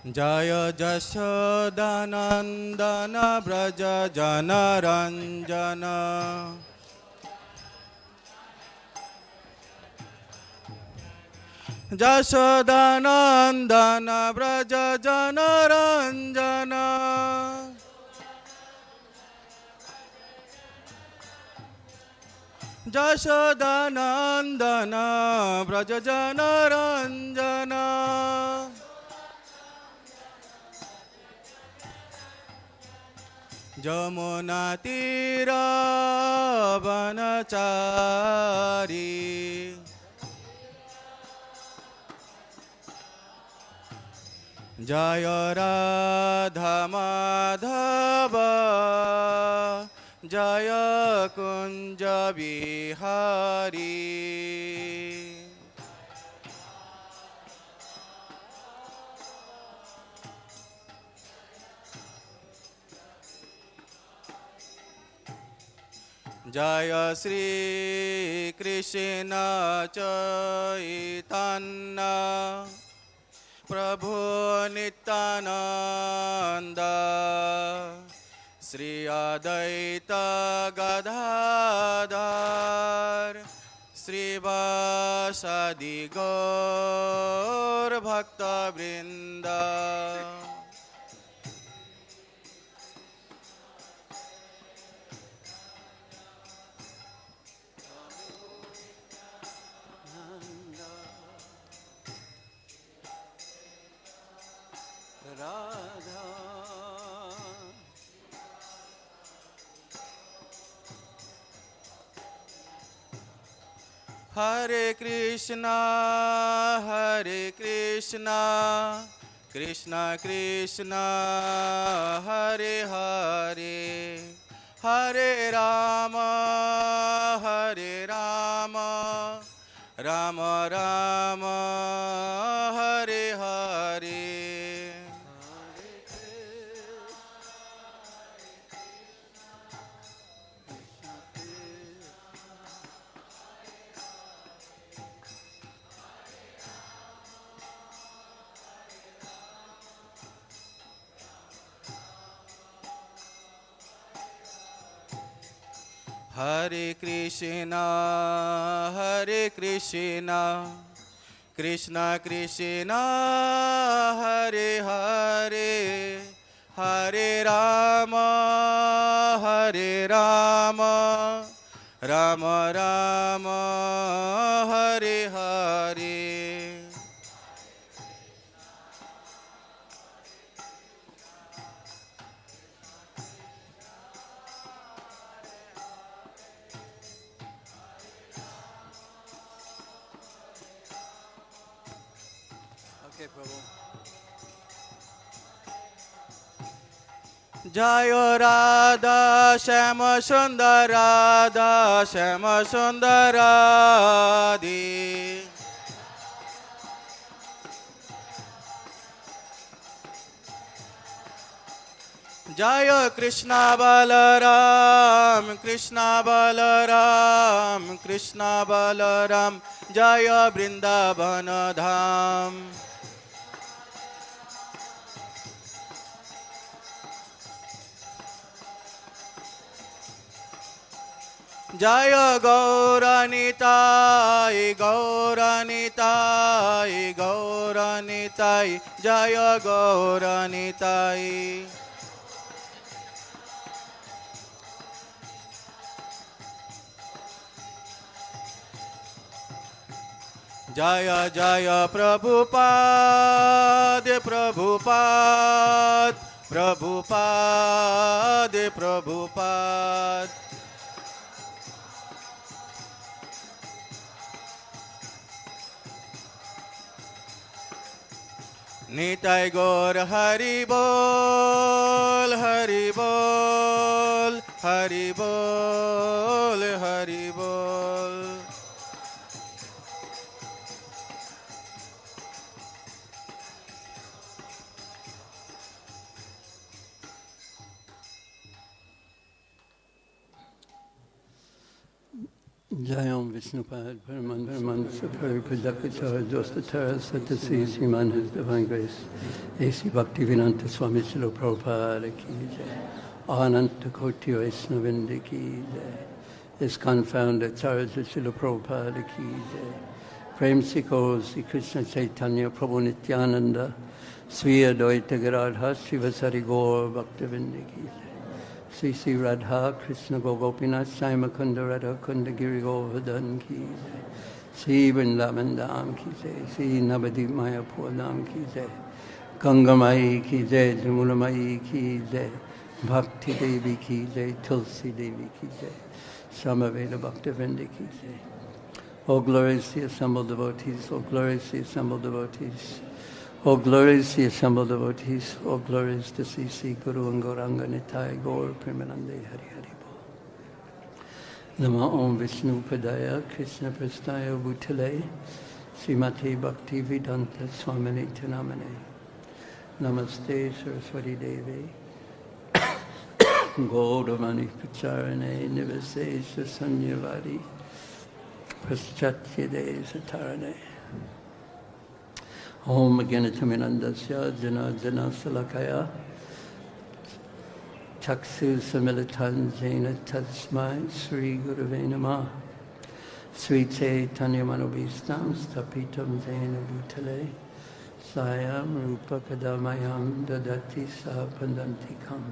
जय जशोदानन्दन व्रज जनरञ्जन जशोदानन्दन व्रज जनरञ्जन जशोदानन्दन व्रज जनरञ्जन जमुना तीर वनचारी जय राधा माधव जय कुंज बिहारी जय श्री कृष्ण चैतन्य प्रभु नित्यानंद श्री अद्वैत गदाधर श्रीवासादि गौर भक्तवृंद Radha Hare Krishna Krishna Krishna Hare Hare Hare Rama Rama Rama Hare Hare Hare Krishna Krishna Krishna Hare Hare Hare Rama Rama Rama Hare Hare जय राधा श्याम सुंदर राधे जय कृष्ण बलराम जय वृंदावन धाम जय गौरनिताय जय गौरनिताय जय जय प्रभुपाद निताय गौर हरि बोल हरि बोल हरि बोल हरि बोल Jayam Vishnupad, Paraman, Paraman, Sapari, Prajakachara, Jostatara, Satasi, Siman, His Divine Grace, A.C. Bhaktivedanta Swami Srila Prabhupada ki jai, Ananta Koti Vaishnavindi ki jai, ISKCON founder Charles Srila Prabhupada ki jai, Prem Sikho, Sri Krishna Chaitanya, Prabhu Nityananda, Sriya Dvaita Gadadhar, Srivasari Gaur, Bhaktivinoda ki jai. Sri Sri Radha, Krishna Gopinath, Saima Kunda Radha Kunda Giri Govardhan ki jai. Sri Vrindavan Dham ki jai. Sri Navadip Mayapur Dham ki jai. Ganga Mai ki jai. Jamuna Mai ki jai. Bhakti Devi ki jai. Tulsi Devi ki jai. Samaveda Bhaktivinoda ki jai. All glories to the assembled devotees. All glories to the assembled devotees. All glories to the assembled devotees, all glories to Sri Guru and Gauranga Nitai Gaur Premanande Hari Hari Bol. Nama Om Vishnu Padaya Krishna Prastaya Bhutale Srimati Bhakti Vedanta Swamini Tanamane Namaste Saraswati Devi Gaudamani Pacharane Nivasesha Sanyavadi Paschatya De Satarane Om Agyanataminandasya Jana Jana Salakaya Chaksu Samilitan Jena Tasmai Sri Gurave Namah Sri Chaitanya Manobhistam Stapitam Jena Bhutale Sayam Rupa Kadamayam Dadati Sahapandantikam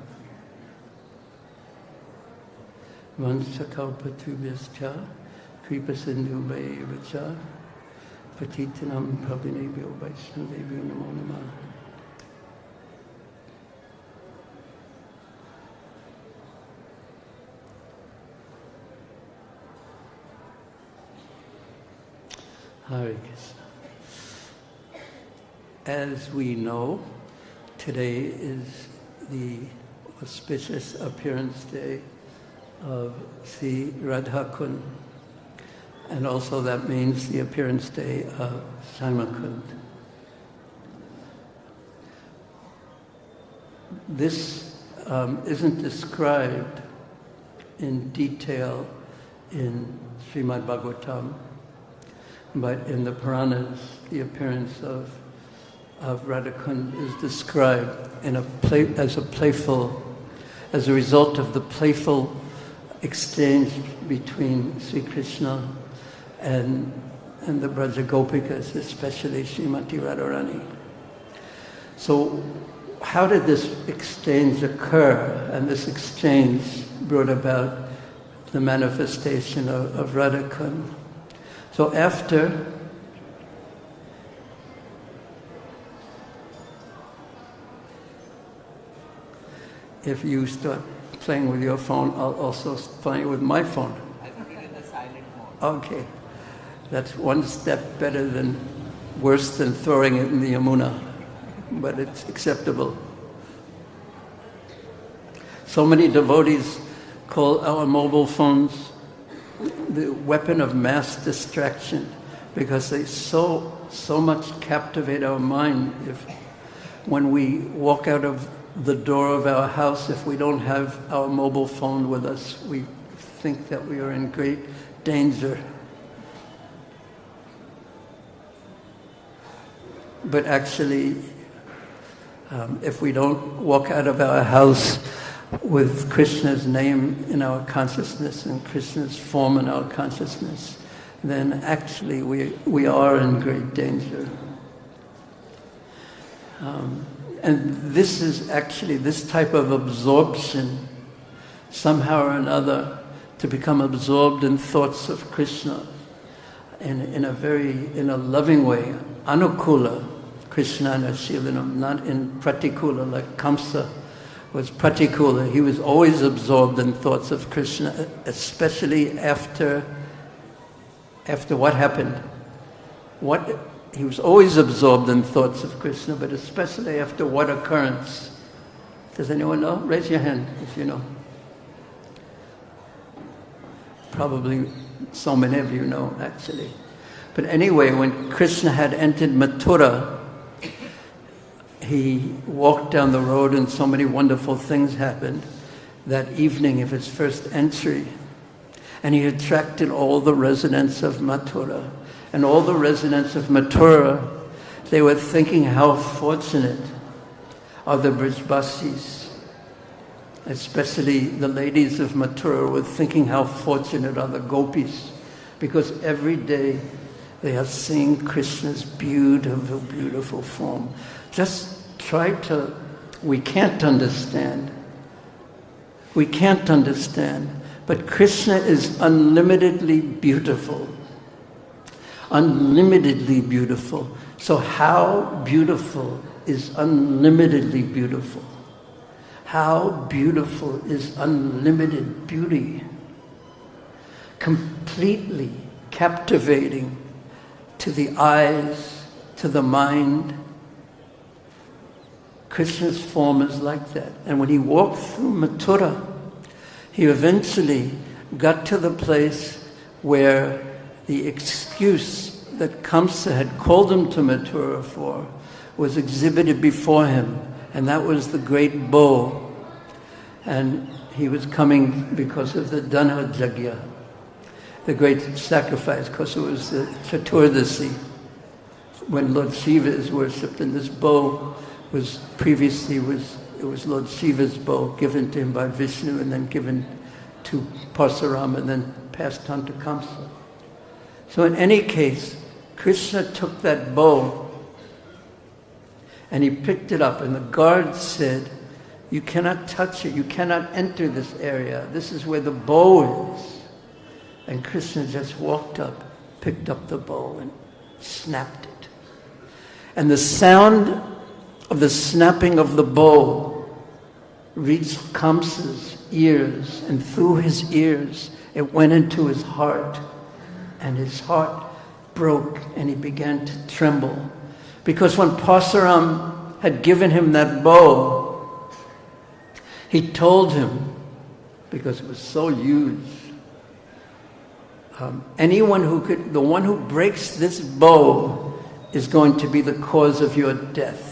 Vansakalpatubhyascha Kripa Sindhu Vacha Patitanam Prabhinebhyo Vaishnavebhyo Namo Namah. Hare Krishna. As we know, today is the auspicious appearance day of Sri Radha Kund. And also that means the appearance day of Saimakund. This isn't described in detail in Srimad Bhagavatam, but in the Puranas, the appearance of Radhakund is described in as a result of the playful exchange between Sri Krishna and the Braja Gopikas, especially Srimati Radharani. So how did this exchange occur? And this exchange brought about the manifestation of Radhakund. So after if you start playing with your phone, I'll also play with my phone. I put it in the silent mode. Okay. That's one step worse than throwing it in the Yamuna, but it's acceptable. So many devotees call our mobile phones the weapon of mass distraction because they so much captivate our mind. When we walk out of the door of our house, if we don't have our mobile phone with us, we think that we are in great danger. But actually, if we don't walk out of our house with Krishna's name in our consciousness and Krishna's form in our consciousness, then actually we are in great danger. And this is actually, this type of absorption, somehow or another, to become absorbed in thoughts of Krishna in a loving way, anukula, Krishnana Shilanam, not in pratikula, like Kamsa was pratikula. He was always absorbed in thoughts of Krishna, especially after what happened. He was always absorbed in thoughts of Krishna, but especially after what occurrence? Does anyone know? Raise your hand if you know. Probably so many of you know, actually. But anyway, when Krishna had entered Mathura, he walked down the road and so many wonderful things happened that evening of his first entry. And he attracted all the residents of Mathura. And all the residents of Mathura, they were thinking how fortunate are the Brijbasis. Especially the ladies of Mathura were thinking how fortunate are the gopis. Because every day they are seeing Krishna's beautiful, beautiful form. Just try to, we can't understand. We can't understand. But Krishna is unlimitedly beautiful. Unlimitedly beautiful. So how beautiful is unlimitedly beautiful? How beautiful is unlimited beauty? Completely captivating to the eyes, to the mind. Krishna's form is like that. And when he walked through Mathura, he eventually got to the place where the excuse that Kamsa had called him to Mathura for was exhibited before him, and that was the great bow. And he was coming because of the Dana Jagya, the great sacrifice, because it was the Chaturdasi, when Lord Shiva is worshipped, and this bow was previously it was Lord Shiva's bow, given to him by Vishnu and then given to Parsuram and then passed on to Kamsa. So in any case, Krishna took that bow and he picked it up, and the guard said, "You cannot touch it, you cannot enter this area. This is where the bow is." And Krishna just walked up, picked up the bow and snapped it. And the sound of the snapping of the bow reached Kamsa's ears, and through his ears it went into his heart, and his heart broke and he began to tremble. Because when Parsuram had given him that bow, he told him, because it was so huge, the one who breaks this bow is going to be the cause of your death.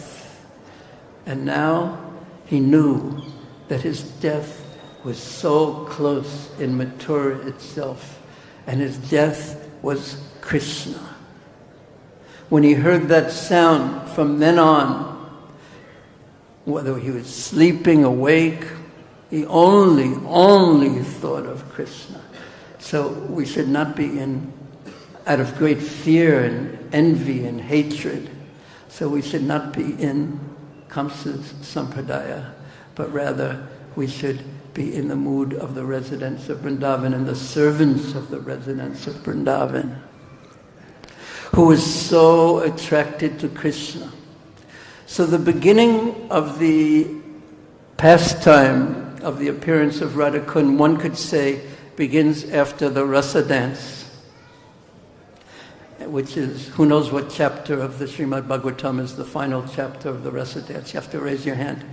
And now he knew that his death was so close in Mathura itself, and his death was Krishna. When he heard that sound, from then on, whether he was sleeping, awake, he only thought of Krishna. So we should not be out of great fear and envy and hatred. So we should not be in Kamsa's sampradaya, but rather we should be in the mood of the residents of Vrindavan and the servants of the residents of Vrindavan, who was so attracted to Krishna. So the beginning of the pastime of the appearance of Radha Kund, one could say, begins after the rasa dance, which is, who knows what chapter of the Srimad Bhagavatam is the final chapter of the rasa dance? You have to raise your hand.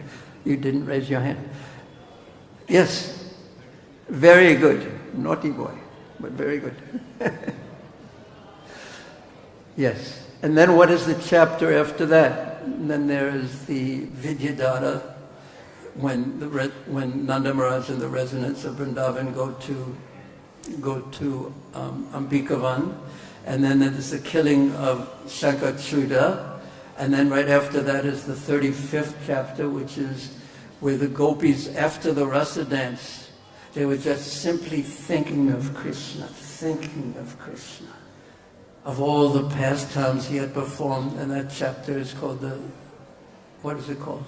You didn't raise your hand. Yes, very good. Naughty boy, but very good. Yes. And then what is the chapter after that? And then there is the Vidyadhara, when Nanda Maharaj and the residents of Vrindavan go to Ambikavan, and then there's the killing of Shankhachuda, and then right after that is the 35th chapter, which is where the gopis, after the rasa dance, they were just simply thinking of Krishna, of all the pastimes he had performed, and that chapter is called what is it called?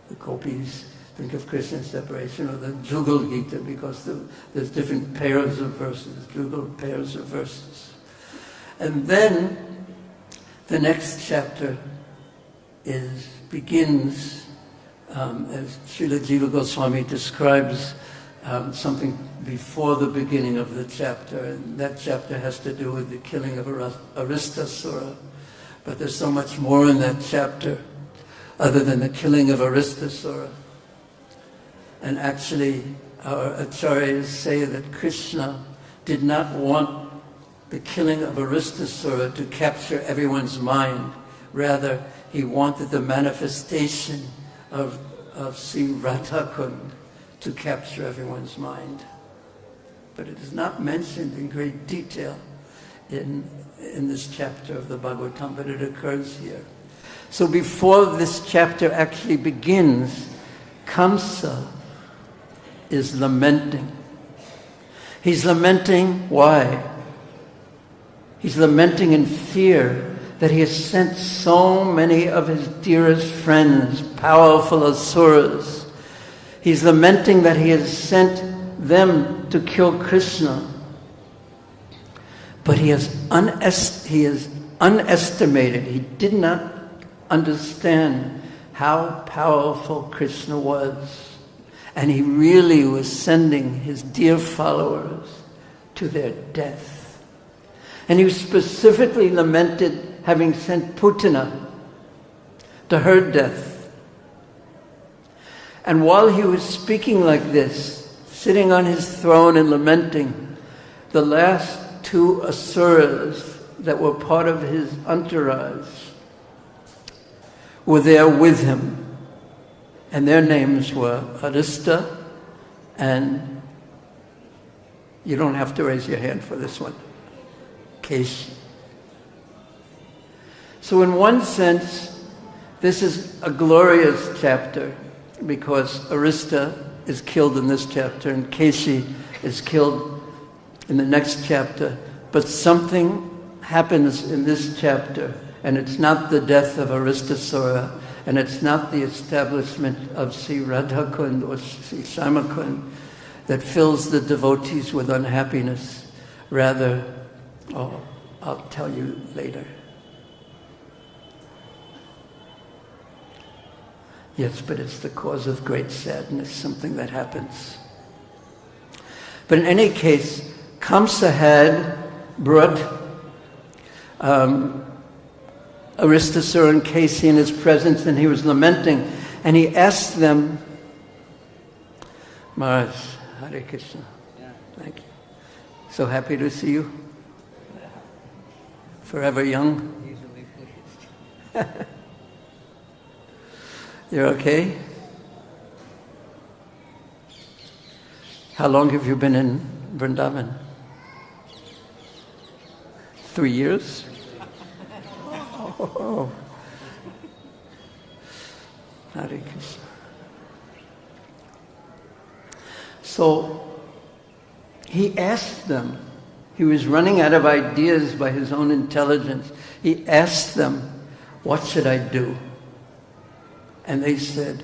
The gopis think of Krishna's separation, or the Jugal Gita, because there's different pairs of verses, Jugal pairs of verses. And then the next chapter begins, as Srila Jiva Goswami describes, something before the beginning of the chapter, and that chapter has to do with the killing of Aristasura. But there's so much more in that chapter other than the killing of Aristasura. And actually, our acharyas say that Krishna did not want the killing of Aristasura to capture everyone's mind. Rather, he wanted the manifestation of Sri Radha Kund to capture everyone's mind. but it is not mentioned in great detail in this chapter of the Bhagavatam, but it occurs here. So before this chapter actually begins, Kamsa is lamenting. He's lamenting why? He's lamenting in fear that he has sent so many of his dearest friends, powerful asuras. He's lamenting that he has sent them to kill Krishna. But he has underestimated, he did not understand how powerful Krishna was. And he really was sending his dear followers to their death. And he specifically lamented having sent Putana to her death. And while he was speaking like this, sitting on his throne and lamenting, the last two asuras that were part of his entourage were there with him. And their names were Arista and, you don't have to raise your hand for this one, Keshi. So in one sense, this is a glorious chapter because Arista is killed in this chapter and Keshi is killed in the next chapter. But something happens in this chapter, and it's not the death of Aristasura, and it's not the establishment of Sri Radha Kund or Sri Shama Kund that fills the devotees with unhappiness. Rather, I'll tell you later. Yes, but it's the cause of great sadness, something that happens. But in any case, Kamsa had brought Aristasura and Keshi in his presence, and he was lamenting, and he asked them, Maharaj, Hare Krishna, thank you. So happy to see you. Forever young. You're okay? How long have you been in Vrindavan? 3 years? Oh. Hare Krishna. So he asked them, he was running out of ideas by his own intelligence. He asked them, what should I do? And they said,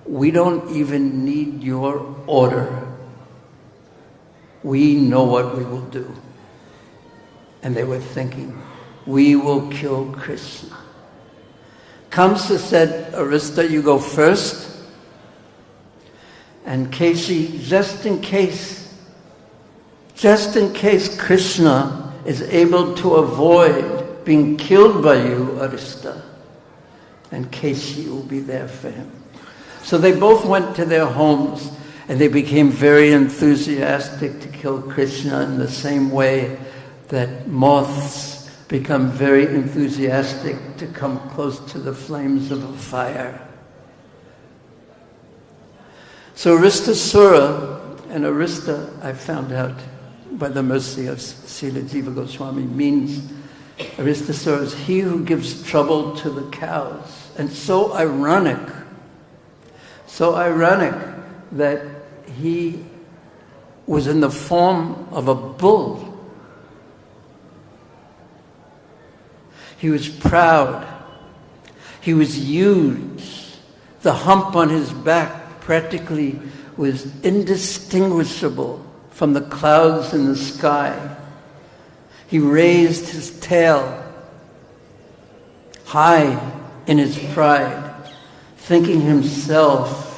we don't even need your order. We know what we will do. And they were thinking, we will kill Krishna. Kamsa said, Arista, you go first. And Keshi, just in case Krishna is able to avoid being killed by you, Arista, and Keshi will be there for him. So they both went to their homes, and they became very enthusiastic to kill Krishna in the same way that moths become very enthusiastic to come close to the flames of a fire. So Aristasura, and Arista, I found out by the mercy of Srila Jiva Goswami, means Aristasura is he who gives trouble to the cows. And so ironic that he was in the form of a bull. He was proud. He was huge. The hump on his back practically was indistinguishable from the clouds in the sky. He raised his tail high in his pride, thinking himself,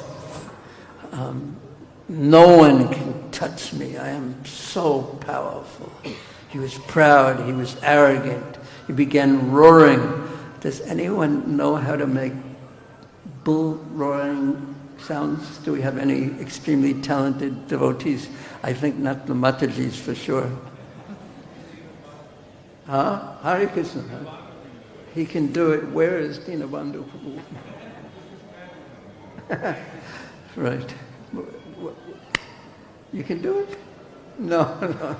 no one can touch me. I am so powerful. He was proud. He was arrogant. He began roaring. Does anyone know how to make bull roaring sounds? Do we have any extremely talented devotees? I think not the Matajis for sure. Hare Krishna. He can do it. Where is Dinabandhu? Right. You can do it? No, no.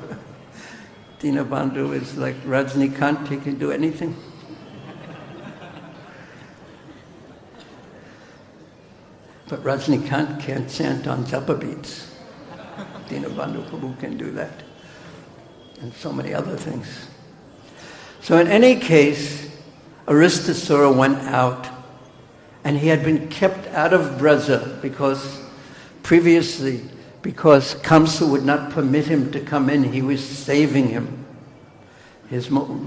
Dinabandhu is like Rajnikant, he can do anything. But Rajnikant can't chant on japa beats. Dinabandhu Prabhu can do that. And so many other things. So in any case, Aristasura went out, and he had been kept out of Braja because Kamsa would not permit him to come in. He was saving him,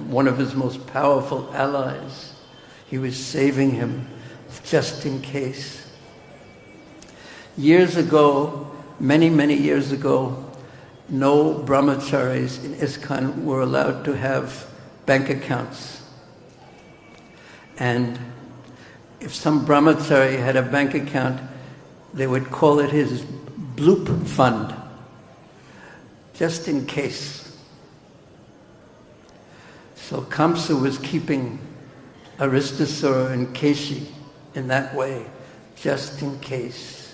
one of his most powerful allies. He was saving him just in case. Years ago, many, many years ago, no brahmacharis in ISKCON were allowed to have bank accounts. And if some brahmachari had a bank account, they would call it his bloop fund, just in case. So Kamsa was keeping Aristasura and Keshi in that way, just in case.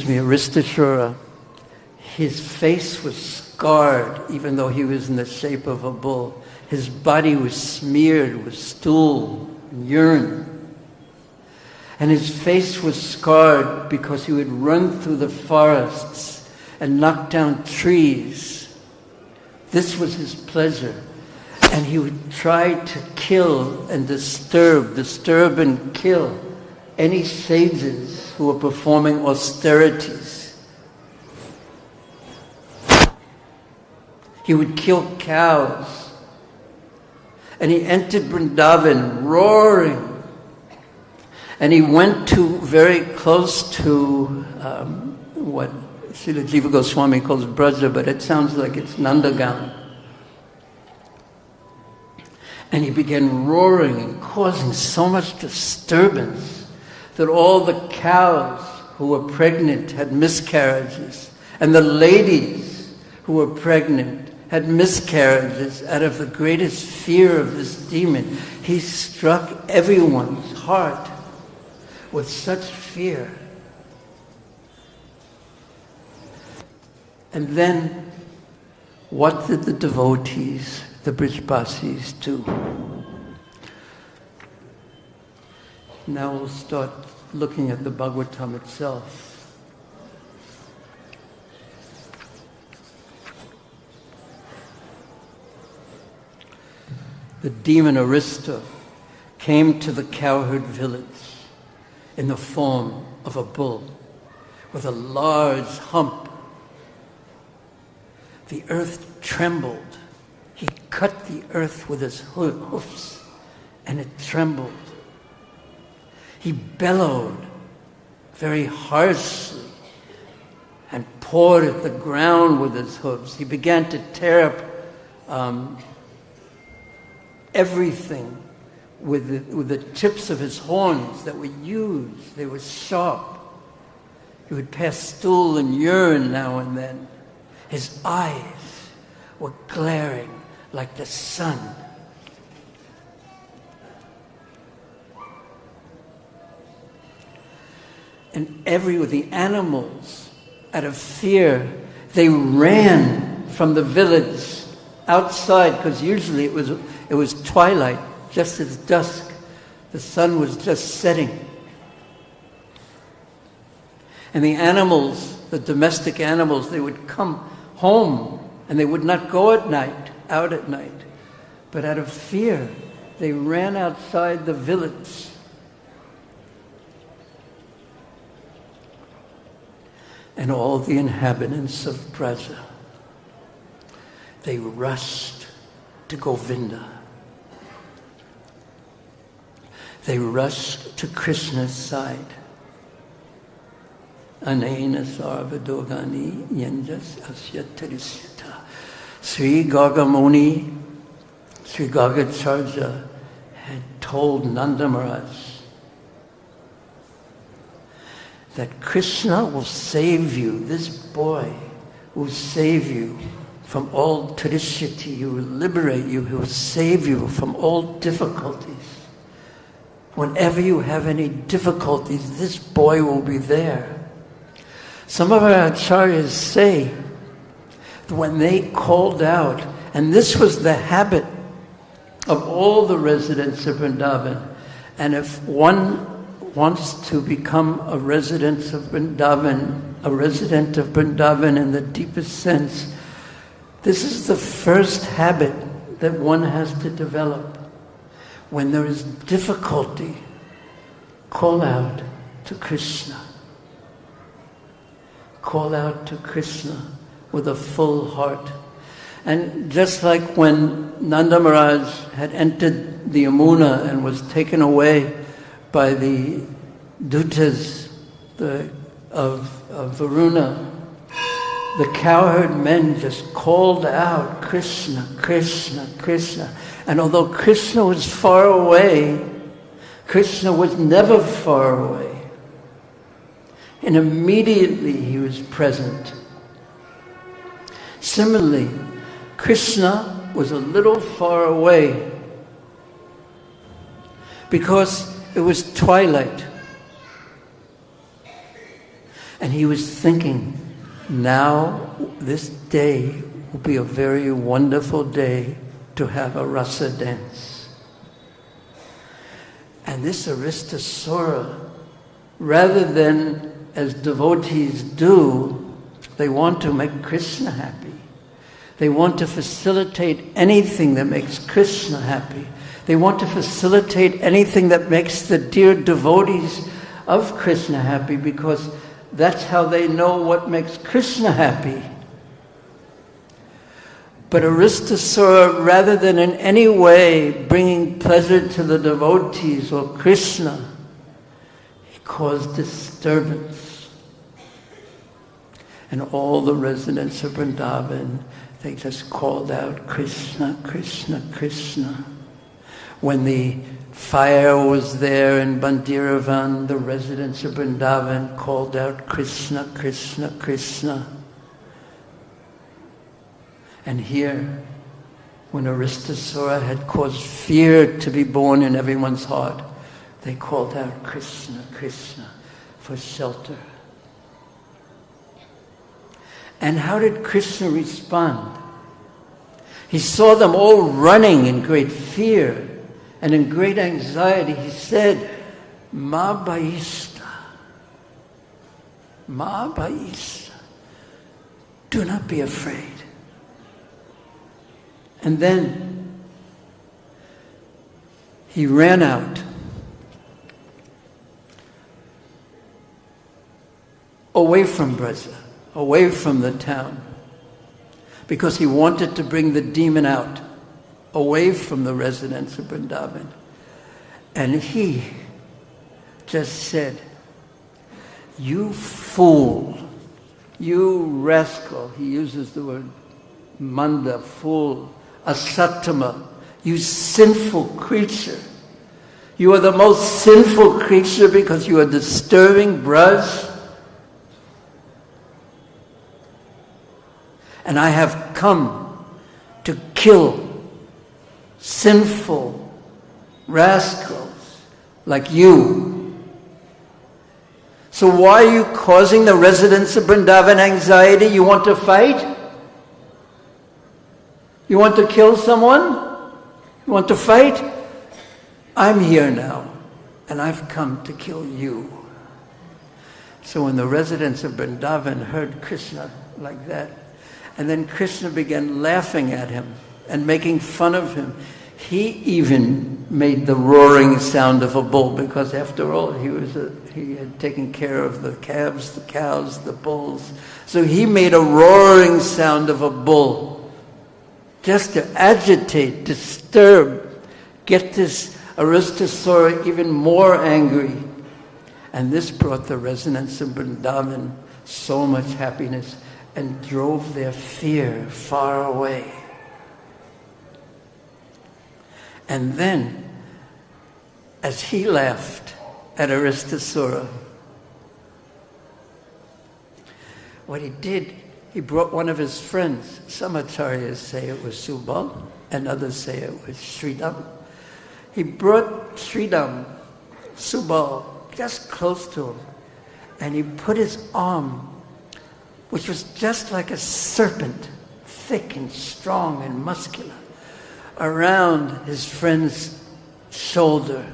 Aristasura, his face was scarred, even though he was in the shape of a bull. His body was smeared with stool and urine. And his face was scarred because he would run through the forests and knock down trees. This was his pleasure. And he would try to kill and disturb and kill any sages who were performing austerities. He would kill cows. And he entered Vrindavan roaring. And he went to very close to what Srila Jiva Goswami calls Braja, but it sounds like it's Nandagam. And he began roaring and causing so much disturbance that all the cows who were pregnant had miscarriages, and the ladies who were pregnant had miscarriages out of the greatest fear of this demon. He struck everyone's heart with such fear. And then, what did the devotees, the Brijbasis, do? Now we'll start looking at the Bhagavatam itself. The demon Arista came to the cowherd village in the form of a bull with a large hump. The earth trembled. He cut the earth with his hoofs, and it trembled. He bellowed very harshly and pawed at the ground with his hooves. He began to tear up everything with the tips of his horns that were used. They were sharp. He would pass stool and urine now and then. His eyes were glaring like the sun. And the animals, out of fear, they ran from the village outside, because usually it was twilight, just as dusk. The sun was just setting. And the animals, the domestic animals, they would come home and they would not go out at night. But out of fear, they ran outside the village. And all the inhabitants of Braja, they rushed to Govinda. They rushed to Krishna's side. Anena sarvadogani yanjas asyatarisyata. Sri Gargamuni, Sri Gargacharya had told Nanda Maharaj that Krishna will save you, this boy will save you from all trishiti, he will liberate you, he will save you from all difficulties. Whenever you have any difficulties, this boy will be there. Some of our acharyas say that when they called out, and this was the habit of all the residents of Vrindavan, and if one wants to become a resident of Vrindavan in the deepest sense, this is the first habit that one has to develop. When there is difficulty, call out to Krishna. Call out to Krishna with a full heart. And just like when Nanda Maharaj had entered the Yamuna and was taken away by the Dutas of Varuna, the cowherd men just called out, Krishna, Krishna, Krishna. And although Krishna was far away, Krishna was never far away. And immediately he was present. Similarly, Krishna was a little far away because it was twilight. And he was thinking, now this day will be a very wonderful day to have a rasa dance. And this Aristasura, rather than as devotees do, they want to make Krishna happy. They want to facilitate anything that makes Krishna happy. They want to facilitate anything that makes the dear devotees of Krishna happy, because that's how they know what makes Krishna happy. But Aristasura, rather than in any way bringing pleasure to the devotees or Krishna, he caused disturbance. And all the residents of Vrindavan, they just called out, Krishna, Krishna, Krishna. When the fire was there in Bandiravan, the residents of Vrindavan called out, Krishna, Krishna, Krishna. And here, when Aristasura had caused fear to be born in everyone's heart, they called out, Krishna, Krishna, for shelter. And how did Krishna respond? He saw them all running in great fear and in great anxiety. He said, Ma Bhaista, Ma Bhaista, do not be afraid. And then he ran out away from Braja, away from the town, because he wanted to bring the demon out, away from the residents of Vrindavan. And he just said, you fool, you rascal, he uses the word manda, fool, asattama, you sinful creature. You are the most sinful creature because you are disturbing Braj. And I have come to kill sinful rascals like you. So why are you causing the residents of Vrindavan anxiety? You want to fight? You want to kill someone? You want to fight? I'm here now, and I've come to kill you. So when the residents of Vrindavan heard Krishna like that, and then Krishna began laughing at him and making fun of him, he even made the roaring sound of a bull, because after all, he had taken care of the calves, the cows, the bulls. So he made a roaring sound of a bull, just to agitate, disturb, get this Aristasura even more angry. And this brought the residents of Vrindavan so much happiness and drove their fear far away. And then, as he laughed at Aristasura, what he did, he brought one of his friends. Some acharyas say it was Subal, and others say it was Sridham. He brought Sridham, Subal, just close to him, and he put his arm which was just like a serpent, thick and strong and muscular, around his friend's shoulder.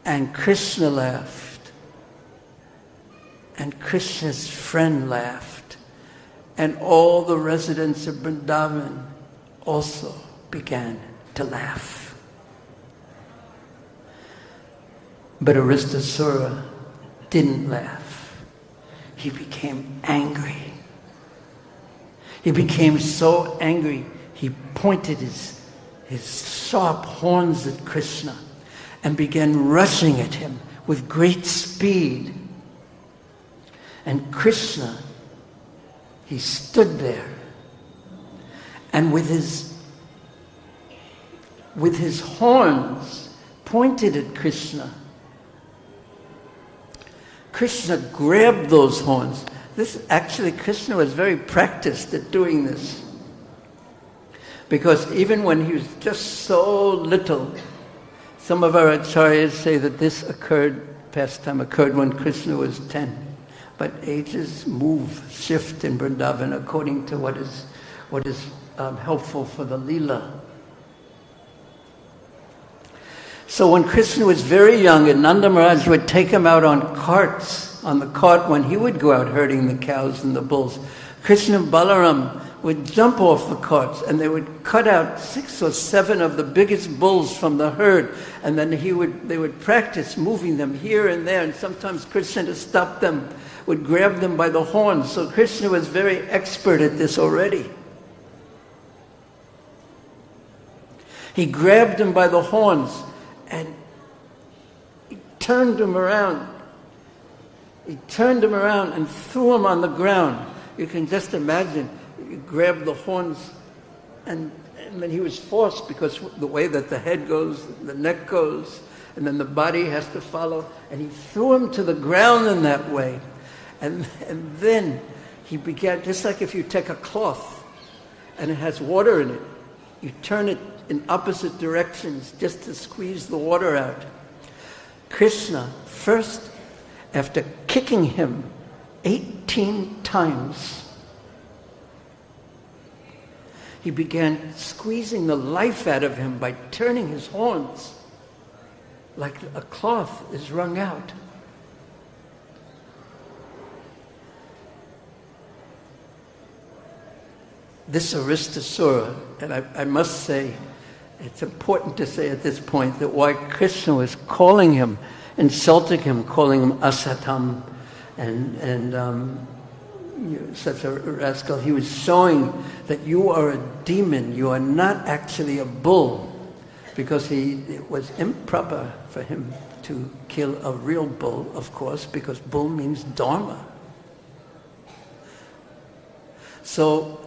And Krishna laughed. And Krishna's friend laughed. And all the residents of Vrindavan also began to laugh. But Aristasura didn't laugh. He became angry. He became so angry, he pointed his sharp horns at Krishna and began rushing at him with great speed. And Krishna, he stood there, and with his horns pointed at Krishna, Krishna grabbed those horns. Krishna was very practiced at doing this. Because even when he was just so little, some of our acharyas say that this pastime occurred when Krishna was 10. But ages shift in Vrindavan according to what is helpful for the Leela. So when Krishna was very young, and Nanda Maharaj would take him out on the cart when he would go out herding the cows and the bulls, Krishna and Balaram would jump off the carts and they would cut out 6 or 7 of the biggest bulls from the herd, and then they would practice moving them here and there, and sometimes Krishna, to stop them, would grab them by the horns. So Krishna was very expert at this already. He grabbed him by the horns and he turned him around. He turned him around and threw him on the ground. You can just imagine, you grab the horns and then he was forced, because the way that the head goes, the neck goes, and then the body has to follow, and he threw him to the ground in that way. And then he began, just like if you take a cloth and it has water in it, you turn it in opposite directions just to squeeze the water out. Krishna, first, after kicking him 18 times, he began squeezing the life out of him by turning his horns like a cloth is wrung out. This Aristasura, and I must say, it's important to say at this point that why Krishna was calling him, insulting him, calling him asatam, and such a rascal, he was showing that you are a demon, you are not actually a bull, because it was improper for him to kill a real bull, of course, because bull means dharma. So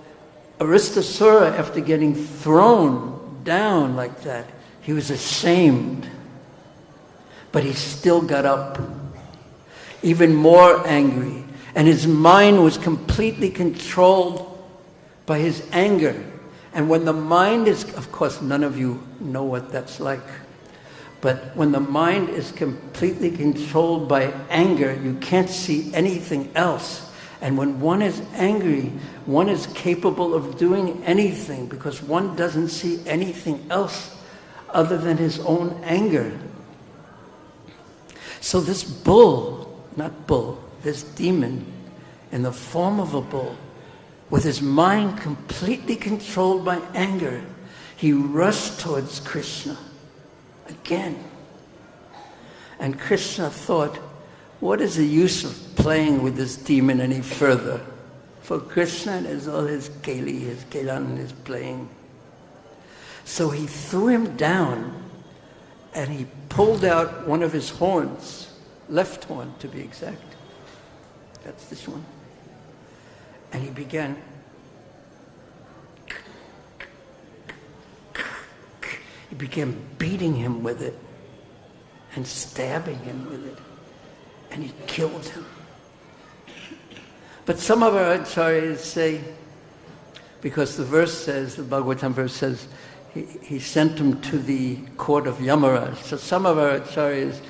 Aristasura, after getting thrown down like that, he was ashamed. But he still got up, even more angry. And his mind was completely controlled by his anger. And when the mind is, of course, none of you know what that's like, but when the mind is completely controlled by anger, you can't see anything else. And when one is angry, one is capable of doing anything because one doesn't see anything else other than his own anger. So this this demon in the form of a bull, with his mind completely controlled by anger, he rushed towards Krishna again. And Krishna thought, what is the use of playing with this demon any further? For Krishna is all his keli, his kelan, his playing. So he threw him down and he pulled out one of his horns, left horn to be exact. That's this one. And he began beating him with it and stabbing him with it. And he killed him. But some of our acharyas say, because the verse says, the Bhagavatam verse says, he sent him to the court of Yamaraj. So some of our acharyas,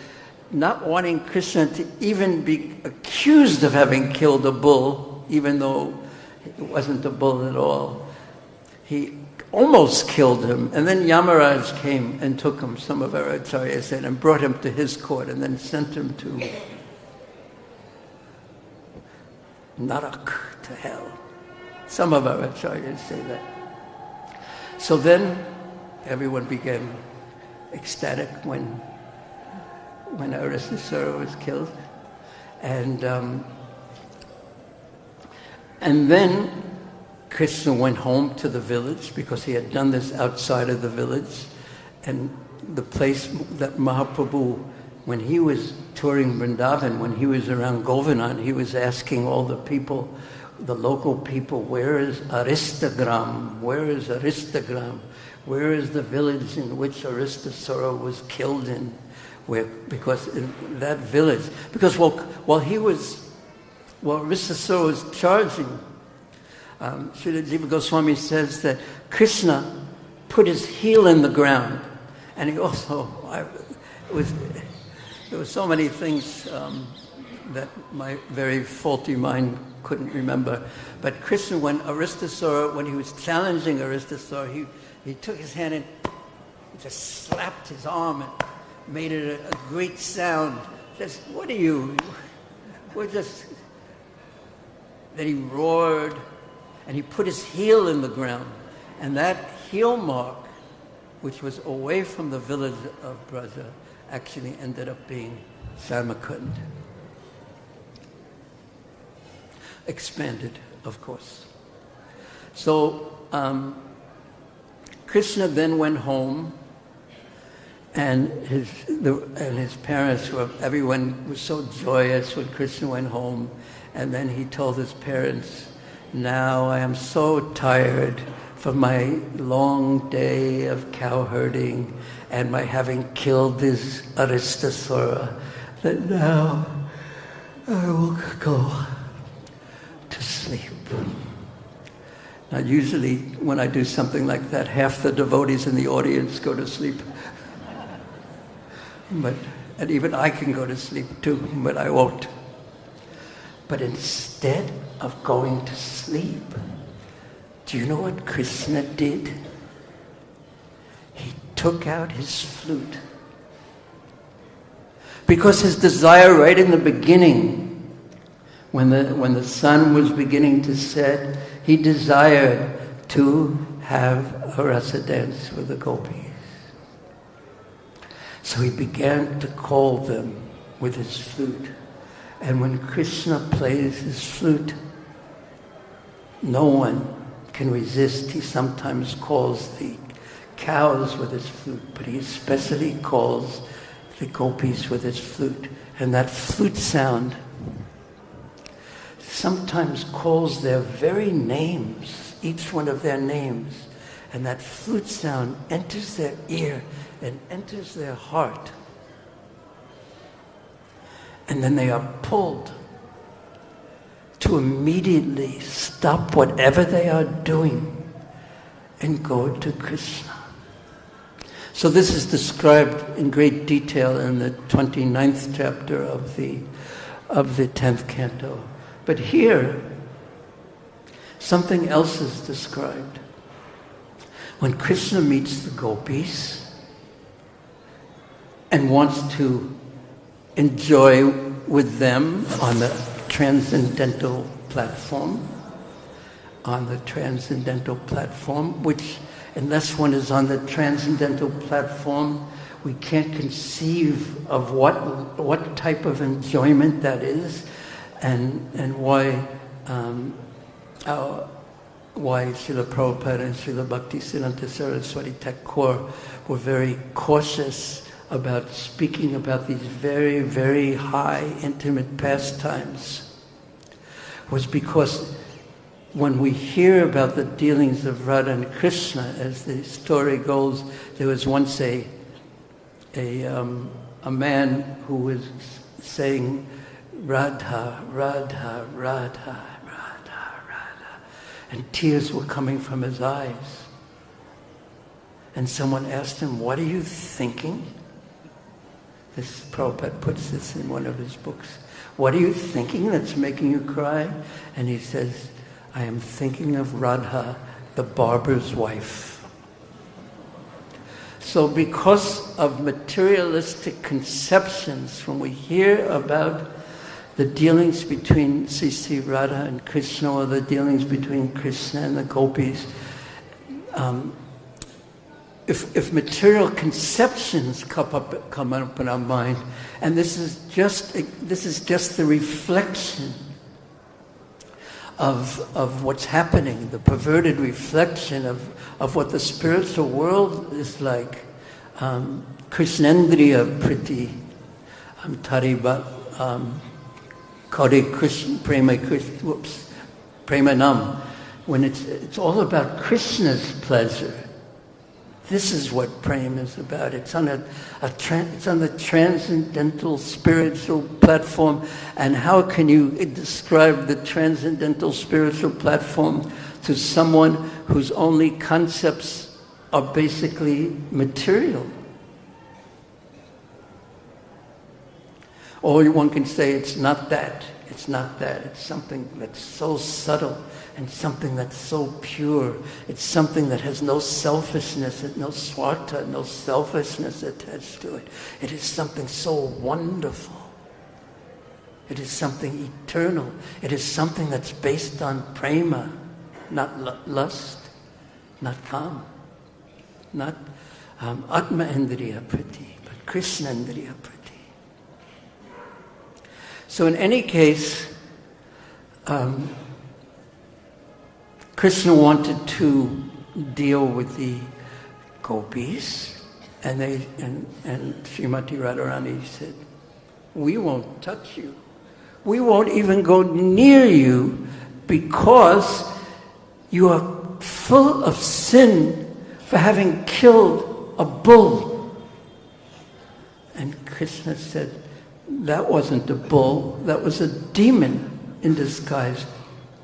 not wanting Krishna to even be accused of having killed a bull, even though it wasn't a bull at all. He almost killed him, and then Yamaraj came and took him, some of our acharyas said, and brought him to his court, and then sent him to Narak, to hell. Some of our acharyas say that. So then everyone became ecstatic when Aristasura was killed, and then Krishna went home to the village because he had done this outside of the village, and the place that Mahaprabhu, when he was touring Vrindavan, when he was around Govardhan, he was asking all the people, the local people, where is Aristagram? Where is Aristagram? Where is the village in which Aristasura was killed in? Because in that village, because while Aristasura was charging, Srila Jiva Goswami says that Krishna put his heel in the ground, and he also, there were so many things that my very faulty mind couldn't remember. But Krishna, when he was challenging Aristasura, he took his hand and just slapped his arm and made it a great sound. Just, what are you? Then he roared, and he put his heel in the ground. And that heel mark, which was away from the village of Braja, actually ended up being Samakund. Expanded, of course. So Krishna then went home, and his parents everyone was so joyous when Krishna went home. And then he told his parents, now I am so tired from my long day of cow herding and my having killed this Aristasura, that now I will go to sleep. Now usually when I do something like that, half the devotees in the audience go to sleep. And even I can go to sleep too, but I won't. But instead of going to sleep, do you know what Krishna did? He took out his flute. Because his desire right in the beginning, when the sun was beginning to set, he desired to have a rasa dance with the gopis. So he began to call them with his flute. And when Krishna plays his flute, no one can resist. He sometimes calls the cows with his flute, but he especially calls the gopis with his flute. And that flute sound sometimes calls their very names, each one of their names. And that flute sound enters their ear and enters their heart. And then they are pulled to immediately stop whatever they are doing and go to Krishna. So this is described in great detail in the 29th chapter of the 10th canto. But here, something else is described. When Krishna meets the gopis and wants to enjoy with them on the transcendental platform, which, unless one is on the transcendental platform, we can't conceive of what type of enjoyment that is, and why Srila Prabhupada and Srila Bhaktisiddhanta Saraswati Thakur were very cautious about speaking about these very, very high, intimate pastimes, was because when we hear about the dealings of Radha and Krishna, as the story goes, there was once a man who was saying, Radha, Radha, Radha, Radha, Radha, and tears were coming from his eyes. And someone asked him, what are you thinking? This Prabhupada puts this in one of his books. What are you thinking that's making you cry? And he says, I am thinking of Radha, the barber's wife. So because of materialistic conceptions, when we hear about the dealings between Sri Radha and Krishna, or the dealings between Krishna and the gopis, if material conceptions come up in our mind, and this is just the reflection of what's happening, the perverted reflection of what the spiritual world is like. Krishnendriya priti, tariba, kare Krishna, premanam. When it's all about Krishna's pleasure. This is what prema is about. It's on the transcendental spiritual platform. And how can you describe the transcendental spiritual platform to someone whose only concepts are basically material? Or one can say it's not that. It's not that. It's something that's so subtle and something that's so pure. It's something that has no selfishness, no swartha, no selfishness attached to it. It is something so wonderful. It is something eternal. It is something that's based on prema, not lust, not kam, not atma indriya priti, but Krishna indriya priti. So in any case, Krishna wanted to deal with the gopis, and Srimati Radharani said, "We won't touch you. We won't even go near you because you are full of sin for having killed a bull." And Krishna said, "That wasn't a bull, that was a demon in disguise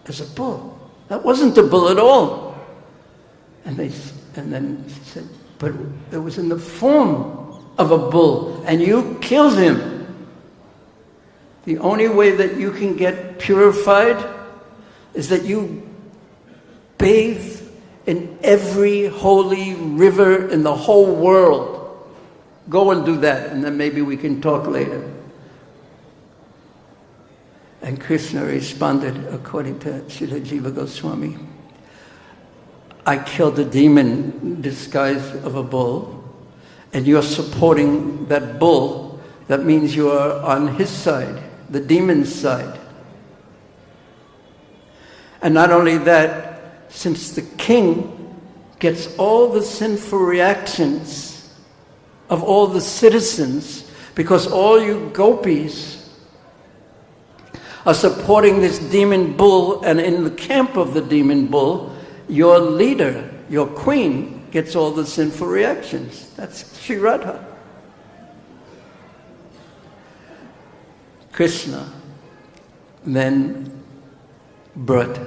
as a bull. That wasn't a bull at all." And then he said, "But it was in the form of a bull, and you killed him. The only way that you can get purified is that you bathe in every holy river in the whole world. Go and do that, and then maybe we can talk later." And Krishna responded, according to Srila Jiva Goswami, "I killed a demon disguised of a bull, and you're supporting that bull. That means you are on his side, the demon's side. And not only that, since the king gets all the sinful reactions of all the citizens, because all you gopis are supporting this demon bull, and in the camp of the demon bull, your leader, your queen, gets all the sinful reactions. That's Sri Radha." Krishna then brought,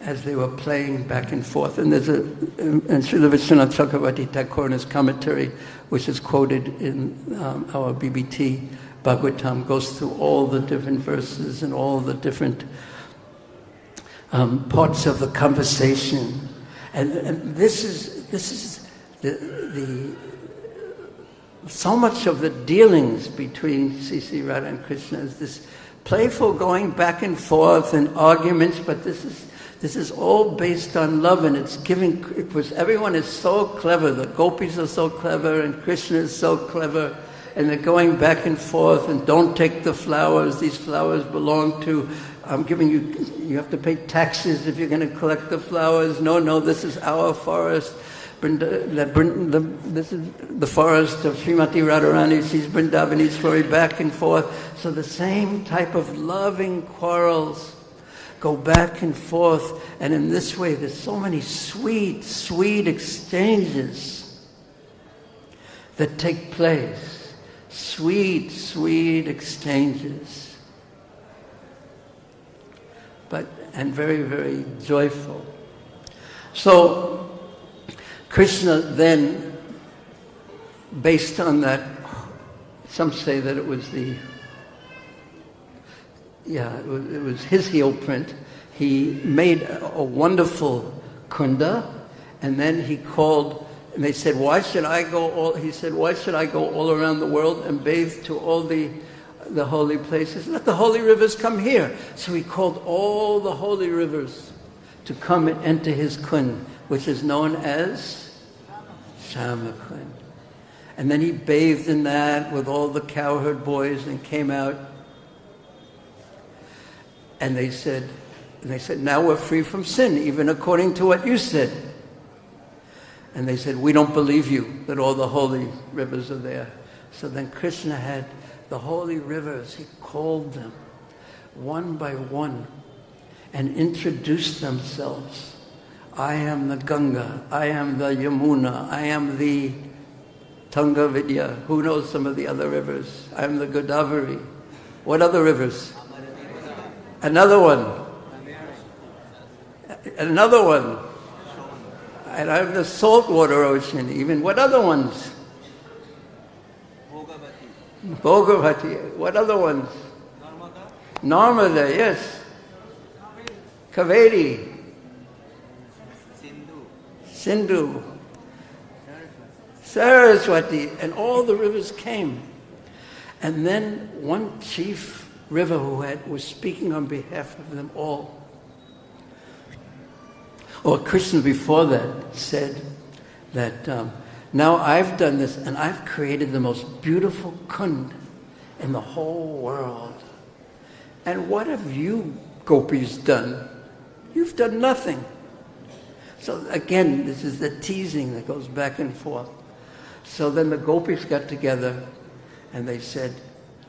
as they were playing back and forth, and there's and Srila Vishwanath Chakravarti Thakur in his commentary, which is quoted in our BBT, Bhagavatam, goes through all the different verses and all the different parts of the conversation, and this is the so much of the dealings between Sri Radha and Krishna is this playful going back and forth and arguments, but this is all based on love, and it's giving. Because everyone is so clever. The gopis are so clever, and Krishna is so clever. And they're going back and forth, and don't take the flowers. These flowers belong to, I'm giving you, you have to pay taxes if you're going to collect the flowers. No, this is our forest. This is the forest of Srimati Radharani, she's Vrindavani story, back and forth. So the same type of loving quarrels go back and forth. And in this way, there's so many sweet, sweet exchanges that take place. Sweet, sweet exchanges, and very, very joyful. So Krishna then based on that, some say that it was it was his heel print. He made a wonderful kunda, and then he called, and they said, why should I go all around the world and bathe to all the holy places? Let the holy rivers come here. So he called all the holy rivers to come and enter his kund, which is known as Shama Kund. And then he bathed in that with all the cowherd boys and came out. And they said, now we're free from sin, even according to what you said. And they said, we don't believe you that all the holy rivers are there. So then Krishna had the holy rivers, he called them one by one and introduced themselves. I am the Ganga, I am the Yamuna, I am the Tunga Vidya. Who knows some of the other rivers? I am the Godavari. What other rivers? Another one. Another one. And I'm the saltwater ocean even. What other ones? Bhogavati. What other ones? Narmada, yes. Kaveri. Sindhu. Saraswati. And all the rivers came. And then one chief river was speaking on behalf of them all. Or Krishna before that said that now I've done this and I've created the most beautiful kund in the whole world. And what have you gopis done? You've done nothing. So again, this is the teasing that goes back and forth. So then the gopis got together and they said,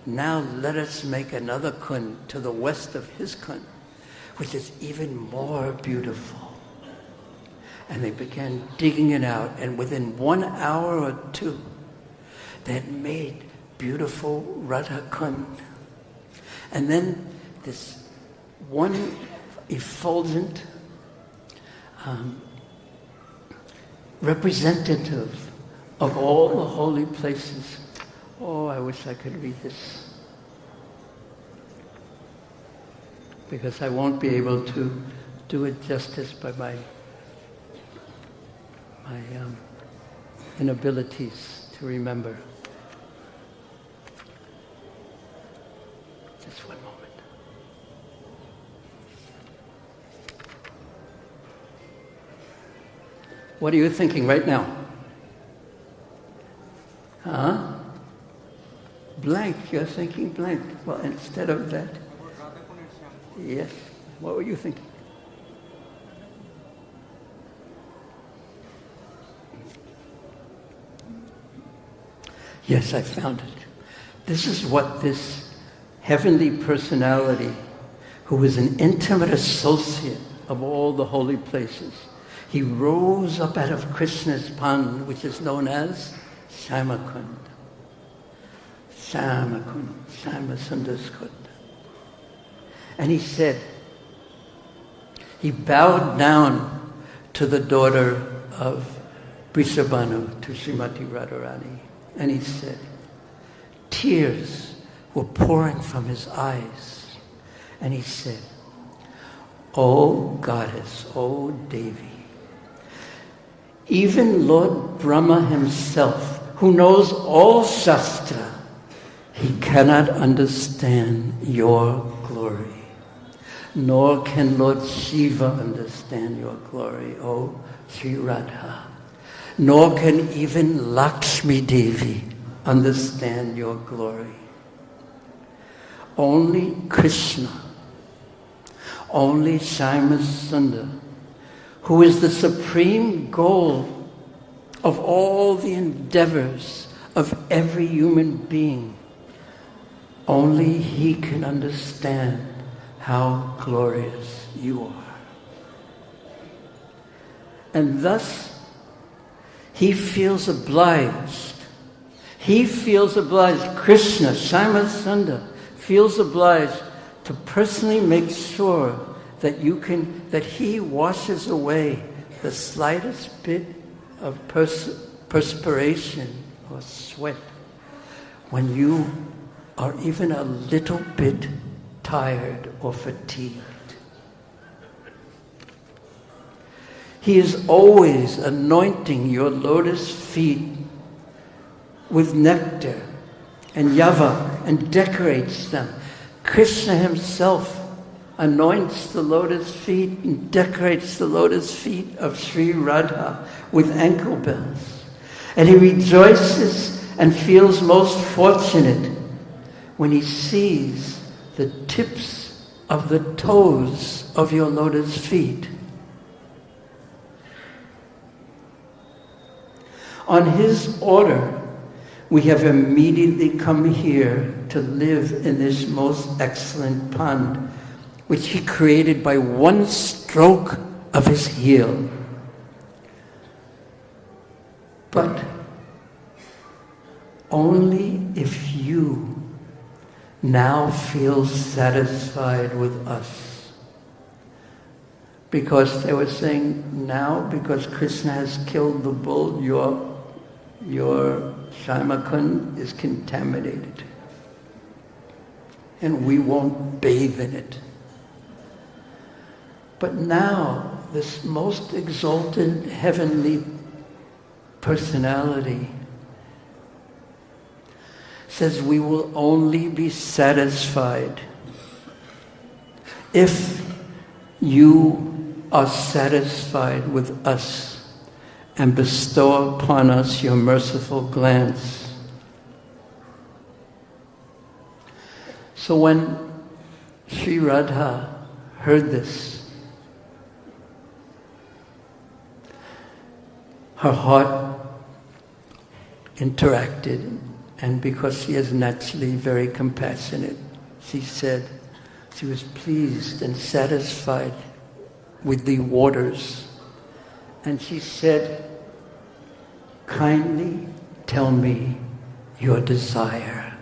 now let us make another kund to the west of his kund, which is even more beautiful. And they began digging it out, and within 1 hour or two, they had made beautiful Radha Kund. And then this one effulgent representative of all the holy places. Oh, I wish I could read this, because I won't be able to do it justice by my inabilities to remember. Just one moment. What are you thinking right now? Huh? Blank. You're thinking blank. Well, instead of that. Yes. What were you thinking? Yes, I found it. This is what this heavenly personality, who was an intimate associate of all the holy places, he rose up out of Krishna's pond, which is known as Shamakund. Shamakund, Shamasundar's Kund. And he said, he bowed down to the daughter of Brishabhanu, to Srimati Radharani. And he said, tears were pouring from his eyes. And he said, O Goddess, O Devi, even Lord Brahma himself, who knows all Shastra, he cannot understand your glory. Nor can Lord Shiva understand your glory, O Sri Radha. Nor can even Lakshmi Devi understand your glory. Only Krishna, only Shyamasundar, who is the supreme goal of all the endeavors of every human being, only he can understand how glorious you are. And thus, he feels obliged. Krishna, Shyamasundar, feels obliged to personally make sure that he washes away the slightest bit of perspiration or sweat, when you are even a little bit tired or fatigued. He is always anointing your lotus feet with nectar and yavak and decorates them. Krishna himself anoints the lotus feet and decorates the lotus feet of Sri Radha with ankle bells. And he rejoices and feels most fortunate when he sees the tips of the toes of your lotus feet. On his order, we have immediately come here to live in this most excellent pond, which he created by one stroke of his heel. But only if you now feel satisfied with us. Because they were saying now, because Krishna has killed the bull, your Shaimakund is contaminated. And we won't bathe in it. But now, this most exalted heavenly personality says we will only be satisfied if you are satisfied with us and bestow upon us your merciful glance. So when Sri Radha heard this, her heart interacted, and because she is naturally very compassionate, she said she was pleased and satisfied with the waters. And she said, kindly tell me your desire.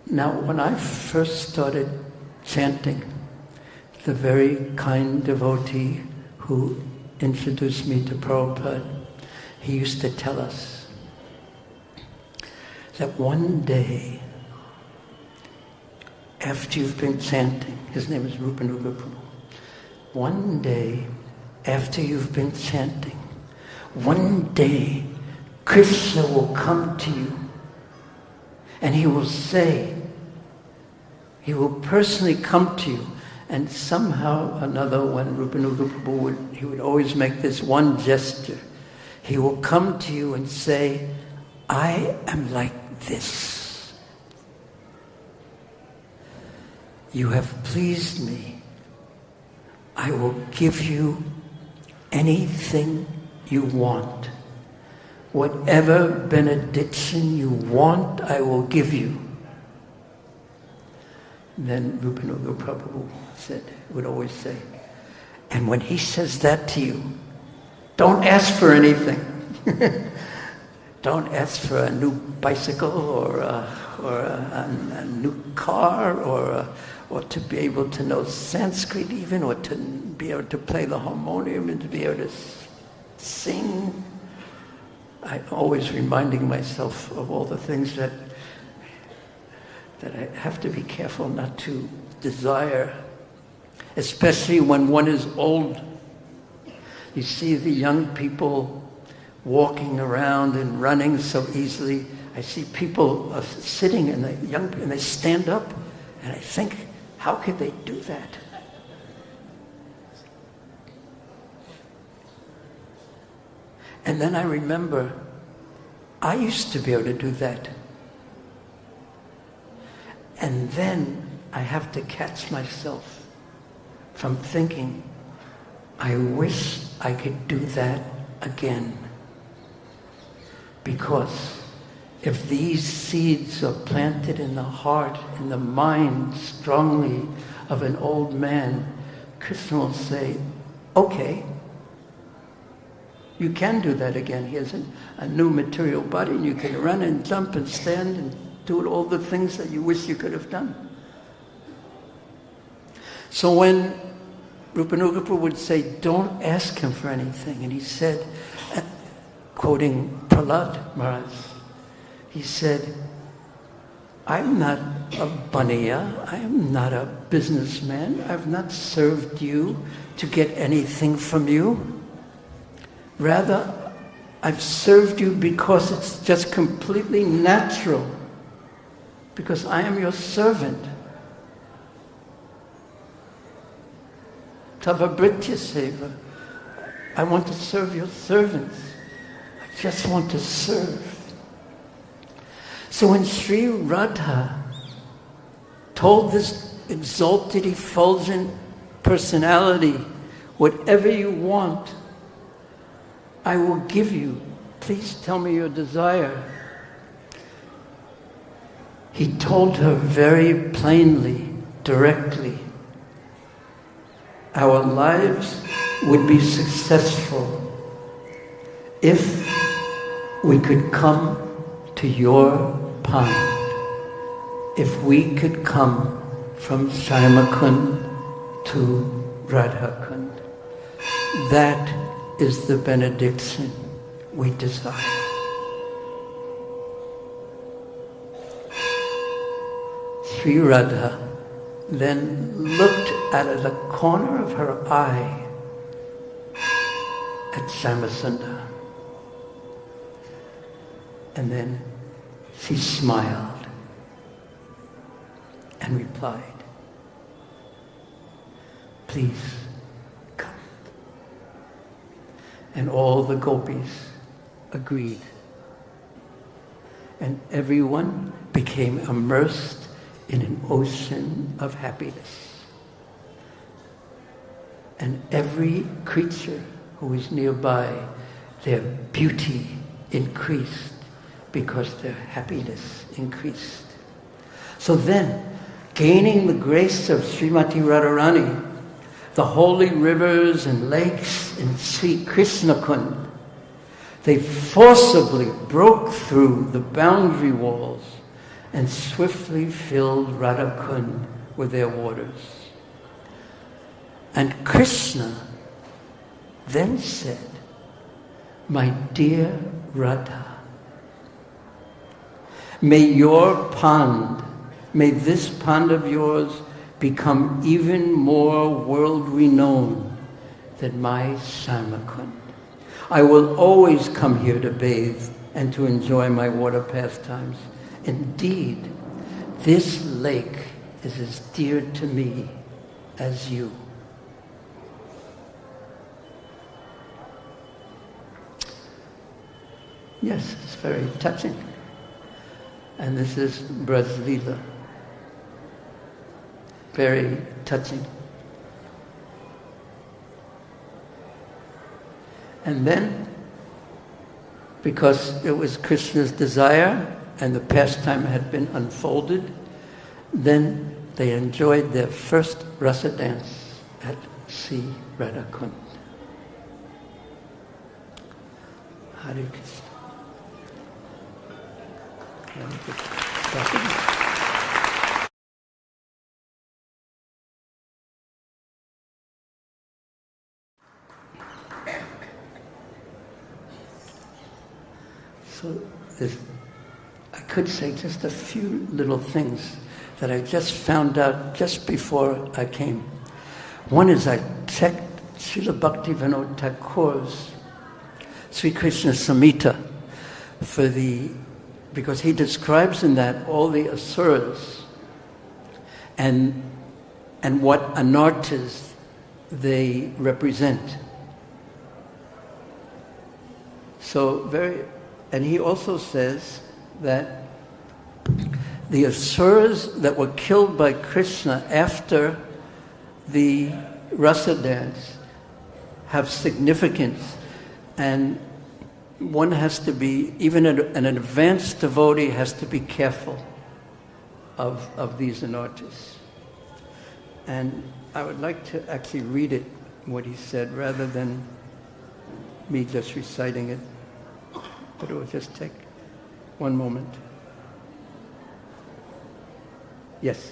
Now, when I first started chanting, the very kind devotee who introduced me to Prabhupada, he used to tell us that one day, after you've been chanting, his name is Rupanuga Prabhu, one day after you've been chanting, one day Krishna will come to you and he will say, he will personally come to you, and somehow or another, when Rupanuga Prabhu he would always make this one gesture. He will come to you and say, I am like this. You have pleased me. I will give you anything you want. Whatever benediction you want, I will give you. Then Rupanuga Prabhu would always say, and when he says that to you, don't ask for anything. Don't ask for a new bicycle or a new car or to be able to know Sanskrit even, or to be able to play the harmonium and to be able to sing. I'm always reminding myself of all the things that I have to be careful not to desire, especially when one is old. You see the young people walking around and running so easily. I see people sitting and they stand up, and I think, how could they do that? And then I remember, I used to be able to do that. And then I have to catch myself from thinking, I wish I could do that again. Because if these seeds are planted in the heart, in the mind strongly of an old man, Krishna will say, okay, you can do that again. He has a new material body, and you can run and jump and stand and do all the things that you wish you could have done. So when Rupa Nugapu would say, don't ask him for anything. And he said, quoting Prahlad Maharaj, he said, I'm not a baniya, I am not a businessman, I've not served you to get anything from you. Rather, I've served you because it's just completely natural, because I am your servant. Tavabritya seva. I want to serve your servants. I just want to serve. So when Sri Radha told this exalted, effulgent personality, whatever you want, I will give you. Please tell me your desire. He told her very plainly, directly, our lives would be successful if we could come to your pond, if we could come from Shyamakund to Radhakund. That is the benediction we desire. Sri Radha then looked out of the corner of her eye at Shyamasundar. And then she smiled and replied, please come. And all the gopis agreed. And everyone became immersed in an ocean of happiness. And every creature who was nearby, their beauty increased because their happiness increased. So then, gaining the grace of Srimati Radharani, the holy rivers and lakes in Sri Krishna Kund, they forcibly broke through the boundary walls and swiftly filled Radha Kund with their waters. And Krishna then said, my dear Radha, may your pond, may this pond of yours become even more world-renowned than my Shyamakund. I will always come here to bathe and to enjoy my water pastimes. Indeed, this lake is as dear to me as you. Yes, it's very touching. And this is Braj Leela. Very touching. And then, because it was Krishna's desire and the pastime had been unfolded, then they enjoyed their first rasa dance at Sri Radhakund. Hare Krishna. So I could say just a few little things that I just found out just before I came. One is I checked Srila Bhaktivinoda Thakur's Sri Krishna Samhita because he describes in that all the asuras and what anarthas they represent. And he also says that the asuras that were killed by Krishna after the rasa dance have significance, and one has to be, even an advanced devotee has to be careful of these anarthas. And I would like to actually read it, what he said, rather than me just reciting it. But it will just take one moment. Yes.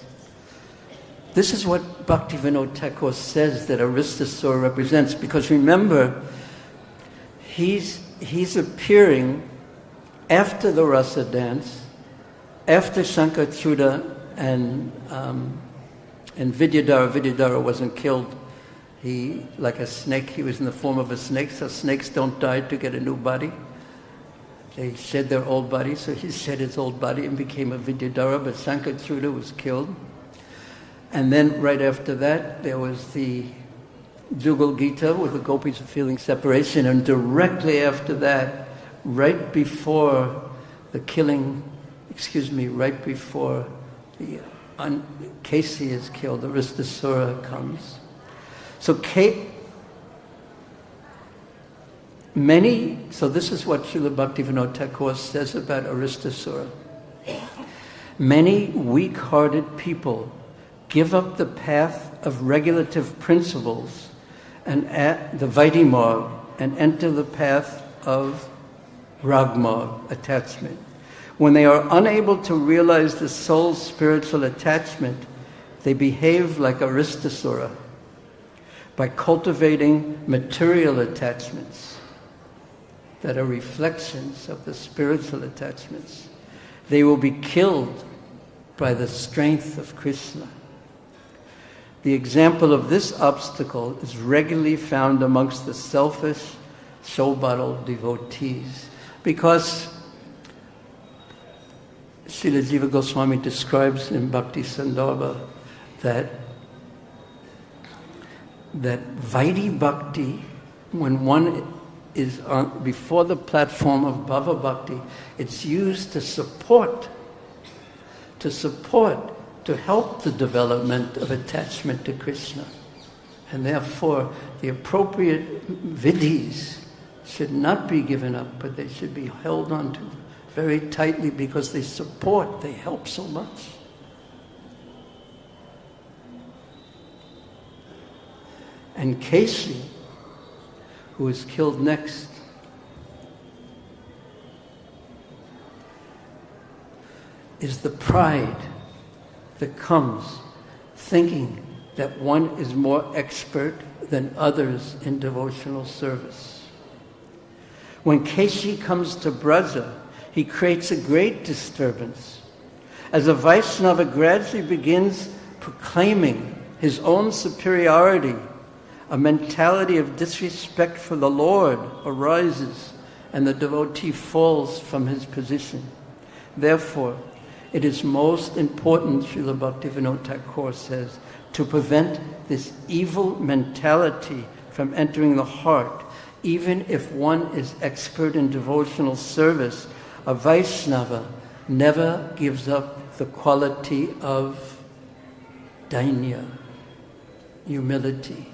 this is what Bhaktivinoda Thakur says that Aristasura represents, because remember, he's appearing after the rasa dance, after Shankachuda and Vidyadhara wasn't killed. He, like a snake, he was in the form of a snake, so snakes don't die to get a new body. They shed their old body, so he shed his old body and became a Vidyadhara, but Shankachuda was killed. And then right after that, there was the Jugal Gita, where the gopis are feeling separation, and directly after that, right before the killing, right before the Kesi is killed, Aristasura comes. So this is what Srila Bhaktivinoda Thakur says about Aristasura. Many weak-hearted people give up the path of regulative principles and the Vaidhi-marg and enter the path of Rag-marg, attachment. When they are unable to realize the soul's spiritual attachment, they behave like Aristasura by cultivating material attachments that are reflections of the spiritual attachments. They will be killed by the strength of Krishna. The example of this obstacle is regularly found amongst the selfish, soul-bottled devotees, because Srila Jiva Goswami describes in Bhakti Sandarbha that Vaidhi Bhakti, when one is before the platform of Bhava Bhakti, it's used to support, to help the development of attachment to Krishna. And therefore, the appropriate vidhis should not be given up, but they should be held on to very tightly because they support, they help so much. And Kesi, who is killed next, is the pride that comes thinking that one is more expert than others in devotional service. When Kesi comes to Braja, he creates a great disturbance. As a Vaishnava gradually begins proclaiming his own superiority, a mentality of disrespect for the Lord arises and the devotee falls from his position. Therefore, it is most important, Srila Bhaktivinoda Thakur says, to prevent this evil mentality from entering the heart. Even if one is expert in devotional service, a Vaishnava never gives up the quality of dainya, humility.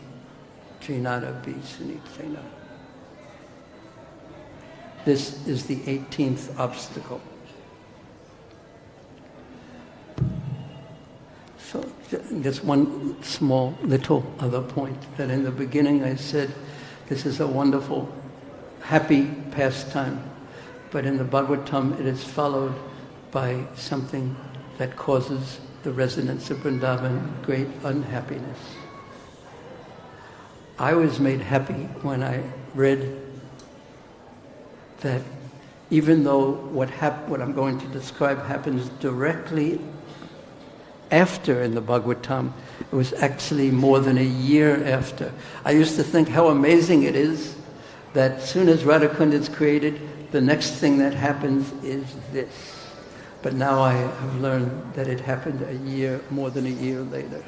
This is the 18th obstacle. So just one small little other point, that in the beginning I said this is a wonderful, happy pastime, but in the Bhagavatam it is followed by something that causes the residents of Vrindavan great unhappiness. I was made happy when I read that even though what I'm going to describe happens directly after in the Bhagavatam, it was actually more than a year after. I used to think how amazing it is that as soon as Radhakund is created, the next thing that happens is this. But now I have learned that it happened more than a year later.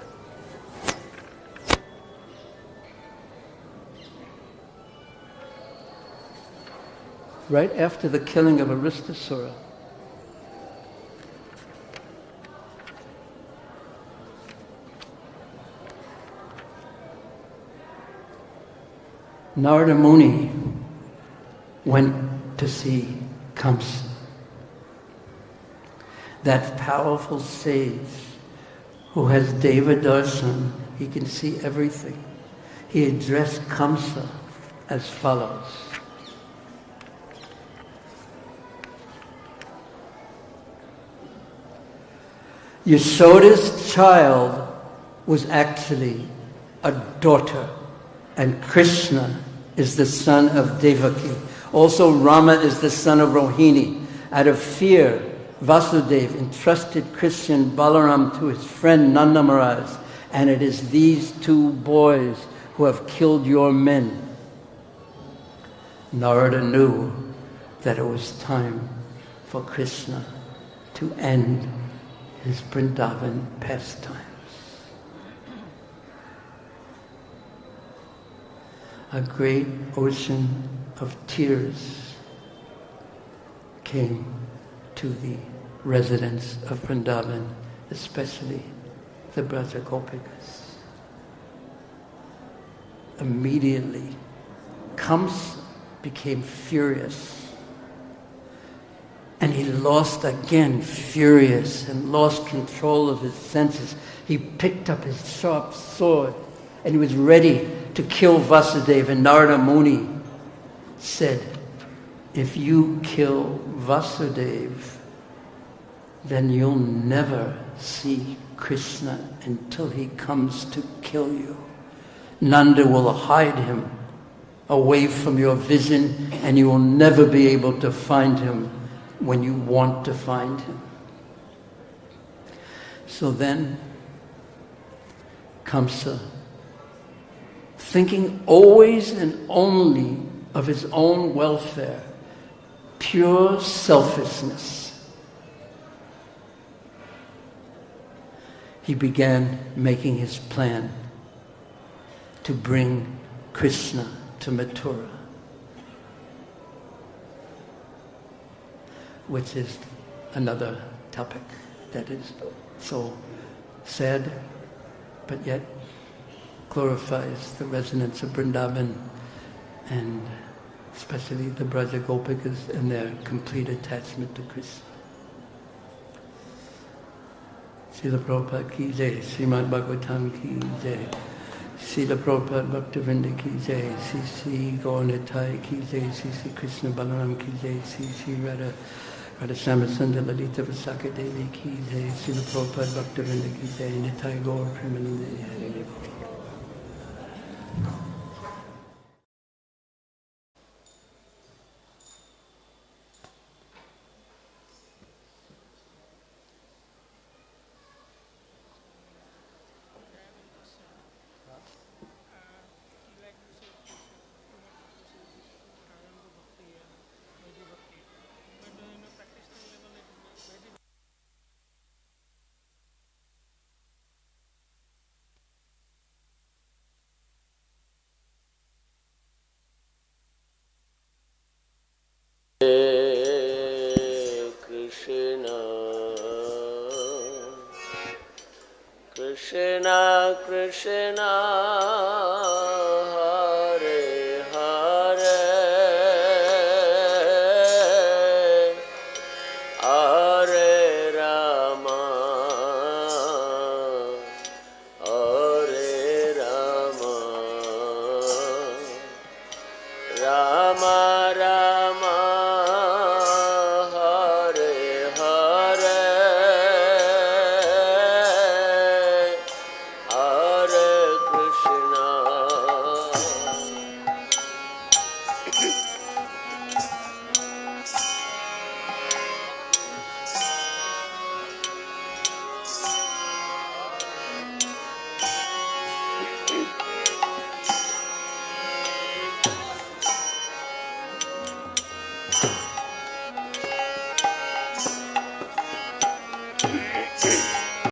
Right after the killing of Aristasura, Narada Muni went to see Kamsa. That powerful sage who has Deva Darshan, he can see everything. He addressed Kamsa as follows. Yashoda's child was actually a daughter, and Krishna is the son of Devaki. Also, Rama is the son of Rohini. Out of fear, Vasudeva entrusted Krishna Balaram to his friend Nanda Maharaj, and it is these two boys who have killed your men. Narada knew that it was time for Krishna to end his Vrindavan pastimes. A great ocean of tears came to the residents of Vrindavan, especially the Braja Gopikas. Immediately, Kamsa became furious. And he lost again, furious, and lost control of his senses. He picked up his sharp sword, and he was ready to kill Vasudeva. And Narada Muni said, if you kill Vasudeva, then you'll never see Krishna until he comes to kill you. Nanda will hide him away from your vision, and you will never be able to find him when you want to find him. So then, Kamsa, thinking always and only of his own welfare, pure selfishness, he began making his plan to bring Krishna to Mathura, which is another topic that is so sad, but yet glorifies the residents of Vrindavan, and especially the Braja Gopikas and their complete attachment to Krishna. Srila Prabhupada ki jai, Srimad Bhagavatam ki jai, Srila Prabhupada Bhaktivinoda ki jai, Sri Gauranitai ki jai, Sri Krishna Balaram ki jai, Sri Radha Shyamasundar Lalita Vasaka Devi ki jai, Srila Prabhupada Bhaktivinoda ki jai, Nitai Gaur Premanande Hare. Krishna Krishna